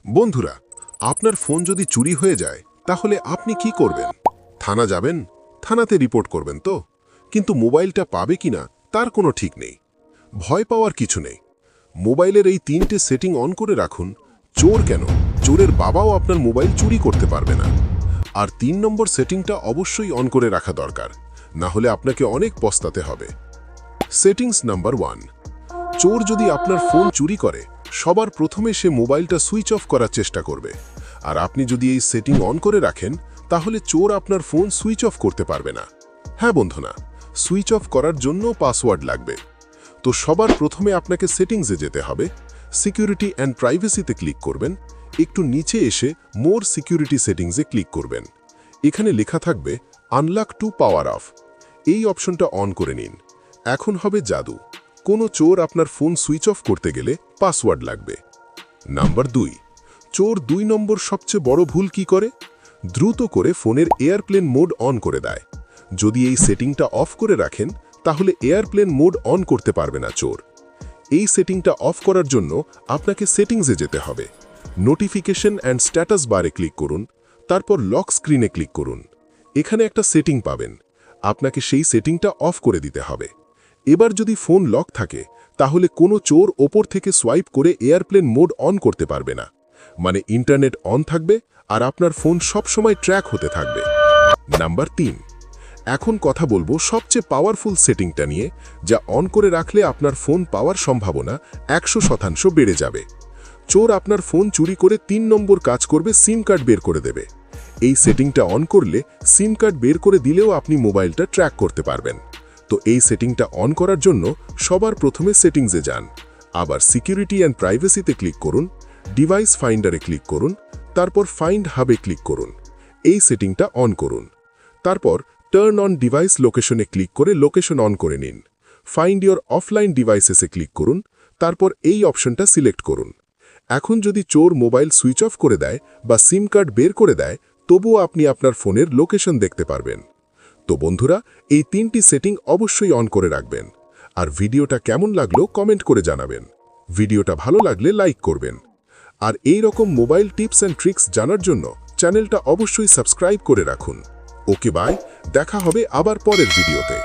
বন্ধুরা, আপনার ফোন যদি চুরি হয়ে যায় তাহলে আপনি কি করবেন? থানা যাবেন, থানাতে রিপোর্ট করবেন তো, কিন্তু মোবাইলটা পাবে কিনা তার কোনো ঠিক নেই। ভয় পাওয়ার কিছু নেই। মোবাইলের এই 3টে সেটিং অন করে রাখুন। চোর কেন, চোরের বাবাও আপনার মোবাইল চুরি করতে পারবে না। আর 3 নম্বর সেটিংটা অবশ্যই অন করে রাখা দরকার, না হলে আপনাকে অনেক পস্তাতে হবে। Settings number 1। চোর যদি আপনার ফোন চুরি করে, সবার প্রথমে সে মোবাইলটা সুইচ অফ করার চেষ্টা করবে। আর আপনি যদি এই সেটিং অন করে রাখেন, তাহলে চোর আপনার ফোন সুইচ অফ করতে পারবে না। হ্যাঁ বন্ধুরা, সুইচ অফ করার জন্য পাসওয়ার্ড লাগবে। তো সবার প্রথমে আপনাকে সেটিংসে যেতে হবে। সিকিউরিটি অ্যান্ড প্রাইভেসিতে ক্লিক করবেন। একটু নিচে এসে মোর সিকিউরিটি সেটিংসে ক্লিক করবেন। এখানে লেখা থাকবে আনলক টু পাওয়ার অফ। এই অপশনটা অন করে নিন। এখন হবে জাদু। কোনো চোর আপনার ফোন সুইচ অফ করতে গেলে পাসওয়ার্ড লাগবে। নাম্বার 2। চোর 2 নম্বর সবচেয়ে বড় ভুল কি করে? দ্রুত করে ফোনের এয়ারপ্লেন মোড অন করে দেয়। যদি এই সেটিংটা অফ করে রাখেন, তাহলে এয়ারপ্লেন মোড অন করতে পারবে না চোর। এই সেটিংটা অফ করার জন্য আপনাকে সেটিংসে যেতে হবে। নোটিফিকেশন অ্যান্ড স্ট্যাটাস বারে ক্লিক করুন, তারপর লক স্ক্রিনে ক্লিক করুন। এখানে একটা সেটিং পাবেন, আপনাকে সেই সেটিংটা অফ করে দিতে হবে। এবার যদি ফোন লক থাকে, তাহলে কোনো চোর ওপর থেকে সোয়াইপ করে এয়ারপ্লেন মোড অন করতে পারবে না। মানে ইন্টারনেট অন থাকবে আর আপনার ফোন সবসময় ট্র্যাক হতে থাকবে। নাম্বার 3। এখন কথা বলবো সবচেয়ে পাওয়ারফুল সেটিংটা নিয়ে, যা অন করে রাখলে আপনার ফোন পাওয়ার সম্ভাবনা 100% বেড়ে যাবে। চোর আপনার ফোন চুরি করে 3 নম্বর কাজ করবে, সিম কার্ড বের করে দেবে। এই সেটিংটা অন করলে সিম কার্ড বের করে দিলেও আপনি মোবাইলটা ট্র্যাক করতে পারবেন। তো এই সেটিংটা অন করার জন্য সবার প্রথমে সেটিংসে যান, আবার সিকিউরিটি অ্যান্ড প্রাইভেসিতে ক্লিক করুন, ডিভাইস ফাইন্ডারে ক্লিক করুন, তারপর ফাইন্ড হাবে ক্লিক করুন। এই সেটিংটা অন করুন। তারপর টার্ন অন ডিভাইস লোকেশনে ক্লিক করে লোকেশন অন করে নিন। ফাইন্ড ইওর অফলাইন ডিভাইসেসে ক্লিক করুন, তারপর এই অপশনটা সিলেক্ট করুন। এখন যদি চোর মোবাইল সুইচ অফ করে দেয় বা সিম কার্ড বের করে দেয়, তবুও আপনি আপনার ফোনের লোকেশন দেখতে পারবেন। তো বন্ধুরা, এই 3টি সেটিং অবশ্যই অন করে রাখবেন। আর ভিডিওটা কেমন লাগলো কমেন্ট করে জানাবেন। ভিডিওটা ভালো লাগলে লাইক করবেন। আর এই রকম মোবাইল টিপস অ্যান্ড ট্রিক্স জানার জন্য চ্যানেলটা অবশ্যই সাবস্ক্রাইব করে রাখুন। ওকে বাই, দেখা হবে আবার পরের ভিডিওতে।